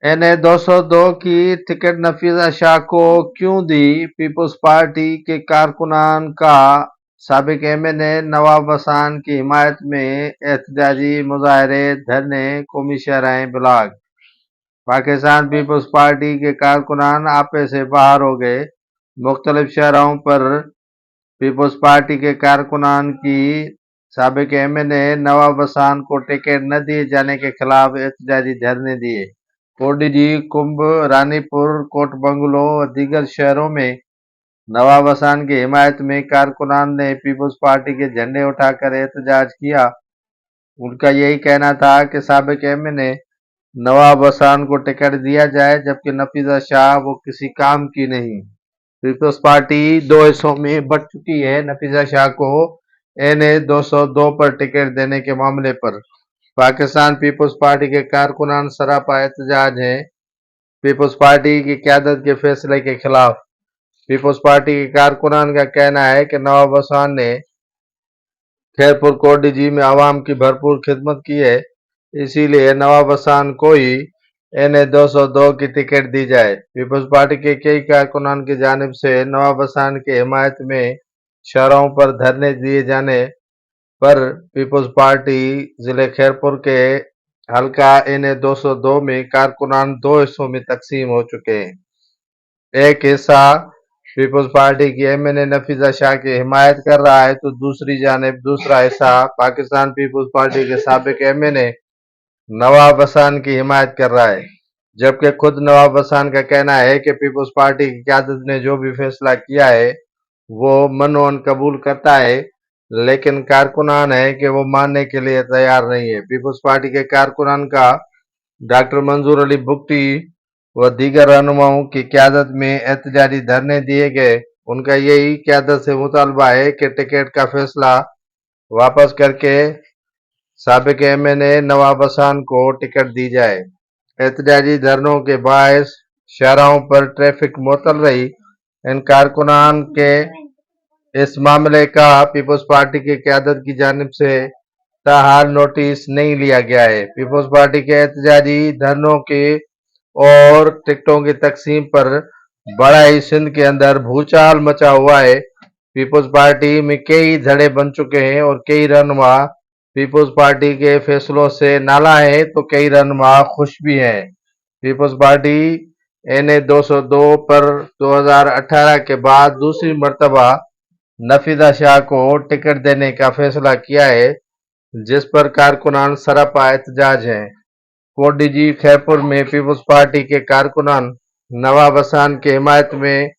NA 202 की ticket Nafisa Shah को क्यों दी? पीपल्स पार्टी के कारकुनान का साबिक MNA नवाब हसन की हिमायत में एहतजाजी मुजाहरे, धरने, कौमी शाहराहें ब्लॉक। पाकिस्तान पीपल्स पार्टी के कारकुनान आपे से बाहर हो गए। मुख्तलिफ शहरों पर पीपल्स पार्टी के कारकुनान की साबिक MNA नवाब हसन को टिकट न दिए जाने के खिलाफ एहतजाजी धरने दिए। कोडीजी, कुंभ, रानीपुर, कोट बंगलो और दीगर शहरों में नवाब हसन की हिमायत में कारकुनान ने पीपल्स पार्टी के झंडे उठाकर एहतजाज किया। उनका यही कहना था कि साबिक MNA नवाब हसन को टिकट दिया जाए, जबकि नफीसा शाह वो किसी काम की नहीं। पीपल्स पार्टी दो हिस्सों में बंट चुकी है। नफीसा शाह को NA 202 पर टिकट देने के मामले पर पाकिस्तान पीपल्स पार्टी के कारकुनान सरापा एहतजाज हैं। पीपल्स पार्टी की क़यादत के फैसले के खिलाफ पीपल्स पार्टी के कारकुनान का कहना है कि नवाब हसन ने खैरपुर कोडीजी में आवाम की भरपूर खिदमत की है, इसीलिए नवाब हसन को ही NA 202 की टिकट दी जाए। पीपल्स पार्टी के कई कारकुनान की जानिब से नवाब हसन की हिमायत में शहरों पर धरने दिए जाने पर पीपल्स पार्टी जिले खैरपुर के हल्का NA 202 में कारकुनान दो हिस्सों में तकसीम हो चुके हैं। एक हिस्सा पीपल्स पार्टी की MNA नफीसा शाह की हिमायत कर रहा है, तो दूसरी जानिब दूसरा हिस्सा पाकिस्तान पीपल्स पार्टी के साबिक MNA नवाब हसन की हिमायत कर रहा है। जबकि खुद नवाब हसन का कहना है कि पीपल्स पार्टी की क़यादत ने जो भी फैसला किया है वो मनोन कबूल करता है, लेकिन कारकुनान है कि वो मानने के लिए तैयार नहीं है। पीपल्स पार्टी के कारकुनान का डॉक्टर मंजूर अली भुट्टी व दीगर रहनुमाओं की क़यादत में एहतजाजी धरने दिए गए। उनका यही क़यादत से मुतालबा है कि टिकट का फैसला वापस करके साबिक MNA नवाब हसन को टिकट दी जाए। एहतजाजी धरनों के बायस शहरों पर ट्रैफिक मुअत्तल रही। इन कारकुनान के इस मामले का पीपल्स पार्टी की क़यादत की जानिब से ताहाल नोटिस नहीं लिया गया है। पीपल्स पार्टी के एहतजाजी धरनों के और टिकटों की तकसीम पर बड़ा ही सिंध के अंदर भूचाल मचा हुआ है। पीपल्स पार्टी में कई धड़े बन चुके हैं और कई रहनुमा पीपल्स पार्टी के फैसलों से नाला है, तो कई रहनुमा खुश भी हैं। पीपल्स पार्टी NA 202 पर 2018 के बाद दूसरी मर्तबा नफीसा शाह को टिकट देने का फैसला किया है, जिस पर कारकुनान सरापा एहतजाज हैं। कोडीजी खैरपुर में पीपल्स पार्टी के कारकुनान नवाब हसन की हिमायत में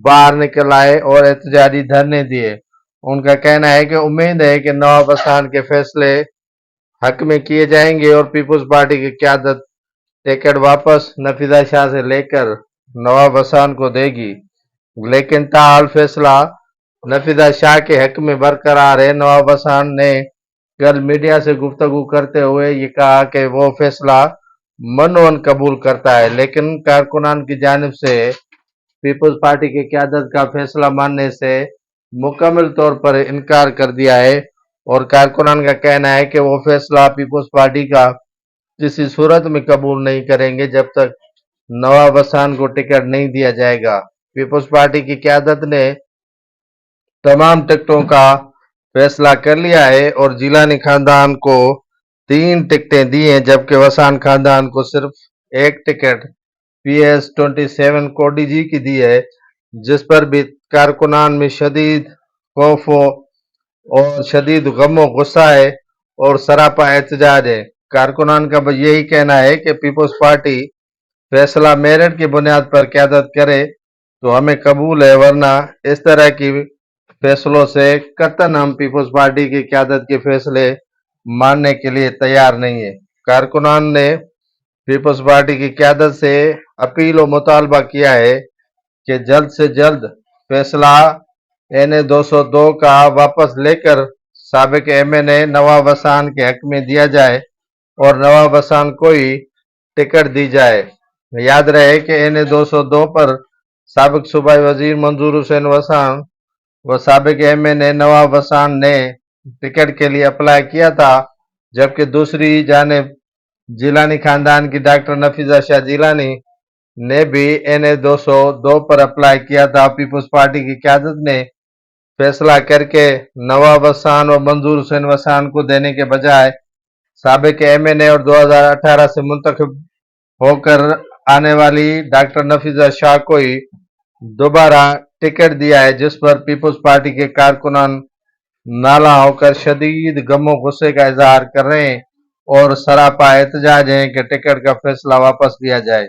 बाहर निकल आए और एहतजाजी धरने दिए। उनका कहना है कि उम्मीद है कि नवाब हसन के फैसले हक में किए जाएंगे और पीपल्स पार्टी की क़यादत टिकट वापस नफीसा शाह से लेकर नवाब हसन को देगी, लेकिन ताहाल फैसला नफीसा शाह के हक में बरकरार है। नवाब हसन ने कल मीडिया से गुफ्तगू करते हुए ये कहा कि वो फैसला मनोन कबूल करता है, लेकिन कारकुनान की जानिब से पीपल्स पार्टी की क़यादत का फैसला मानने से मुकम्मल तौर पर इनकार कर दिया है और कारकुनान का कहना है कि वो फैसला पीपल्स पार्टी का किसी सूरत में कबूल नहीं करेंगे जब तक नवाब हसन को टिकट नहीं दिया जाएगा। पीपल्स पार्टी की क़यादत ने तमाम टिकटों का फैसला कर लिया है और जिलानी खानदान को 3 टिकटें दी हैं, जबकि वसान खानदान को सिर्फ एक टिकट PS-27 कोडीजी की दी है, जिस पर भी कारकुनान में शदीद खौफ और शदीद गम गुस्सा है और सरापा एहतजाज है। कारकुनान का बस यही कहना है कि पीपल्स पार्टी फैसला मेरिट की बुनियाद पर क़यादत करे तो हमें कबूल है, वरना इस तरह की फैसलों से कतई हम पीपल्स पार्टी की क़यादत के फैसले मानने के लिए तैयार नहीं है। कारकुनान ने पीपल्स पार्टी की क़यादत से अपील और मुतालबा किया है कि जल्द से जल्द फैसला NA 202 का वापस लेकर साबिक MNA नवाब हसन के हक में दिया जाए और नवाब हसन को ही टिकट दी जाए। याद रहे कि NA 202 पर साबिक सूबाई वजीर मंजूर हुसैन वसान व साबिक MNA नवाब हसन ने टिकट के लिए अप्लाई किया था, जबकि दूसरी जानिब जिलानी खानदान की डॉक्टर नफीजा शाह जिलानी ने भी NA 202 पर अप्लाई किया था। पीपल्स पार्टी की क़यादत ने फैसला करके नवाब हसन और मंजूर हुसैन वसान को देने के बजाय साबिक MNA और 2018 से मुंतखब होकर आने वाली डॉक्टर नफीजा शाह को ही दोबारा टिकट दिया है, जिस पर पीपल्स पार्टी के कारकुनान नाला होकर शदीद गमो गुस्से का इजहार कर रहे हैं और सरापा एहतजाज है कि टिकट का फैसला वापस लिया जाए।